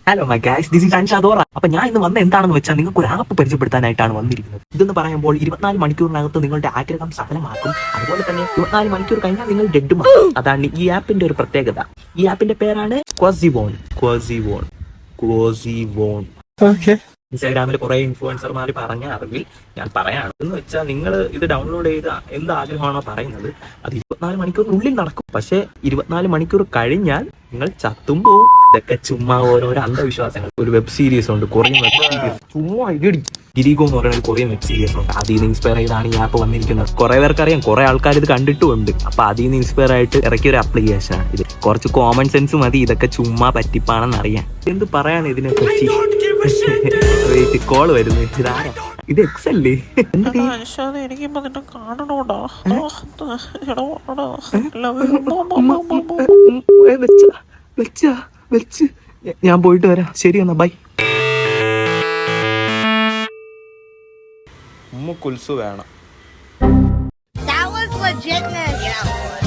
Hello my guys, this is Anshadora. അപ്പൊ ഞാൻ ഇന്ന് വന്ന എന്താണെന്ന് വെച്ചാൽ നിങ്ങൾക്ക് ഒരു ആപ്പ് പരിചയപ്പെടുത്താനായിട്ടാണ് വന്നിരിക്കുന്നത്. ഇതെന്ന് പറയുമ്പോൾ 24 മണിക്കൂറിനകത്ത് നിങ്ങളുടെ ആഗ്രഹം സഫലമാക്കും. അതുപോലെ തന്നെ 24 മണിക്കൂർ കഴിഞ്ഞാൽ നിങ്ങൾ ഡെഡുമാക്കും. അതാണ് ഈ ആപ്പിന്റെ ഒരു പ്രത്യേകത. ഈ ആപ്പിന്റെ പേരാണ് ക്വാസിവോൺ. ഇൻസ്റ്റാഗ്രാമിൽ കുറെ ഇൻഫ്ലുവൻസർമാർ പറഞ്ഞ അറിവിൽ ഞാൻ പറയാണ്. എന്ന് വെച്ചാൽ നിങ്ങൾ ഇത് ഡൗൺലോഡ് ചെയ്ത എന്ത് ആഗ്രഹമാണോ പറയുന്നത് അത് 24 മണിക്കൂറിനുള്ളിൽ നടക്കും. പക്ഷെ 24 മണിക്കൂർ കഴിഞ്ഞാൽ നിങ്ങൾ ചത്തും പോവും. ഇതൊക്കെ ചുമ്മാ ഓരോരോ അന്ധവിശ്വാസങ്ങൾ. ഒരു വെബ് സീരീസ് ഉണ്ട്, കൊറിയൻ വെബ് സീരീസ്. ചുമ്മാ ഗിരിഗോ എന്ന് പറയുന്ന ഒരു കൊറിയൻ വെബ് സീരീസ് ഉണ്ട്. അതിൽ നിന്ന് ഇൻസ്പയർ ചെയ്താണ് ഈ ആപ്പ് വന്നിരിക്കുന്നത്. കുറെ പേർക്ക് അറിയാം, കുറെ ആൾക്കാർ ഇത് കണ്ടിട്ടുമുണ്ട്. അപ്പൊ അതിൽ നിന്ന് ഇൻസ്പയർ ആയിട്ട് ഇറക്കിയ ഒരു ആപ്ലിക്കേഷൻ ആണ് ഇത്. കുറച്ച് കോമൺ സെൻസ് മതി, ഇതൊക്കെ ചുമ്മാ പറ്റിപ്പാണെന്ന് അറിയാൻ. എന്ത് പറയാണ് ഇതിനെ പറ്റി? കോള് വരുന്നു. ഇതാരാ? ഇത് എക്സ് അല്ലേ? വെച്ച് ഞാൻ പോയിട്ട് വരാം. ശരി എന്നാ, ബൈ. ഉമ്മക്കുൽസു വേണം. That was legitness.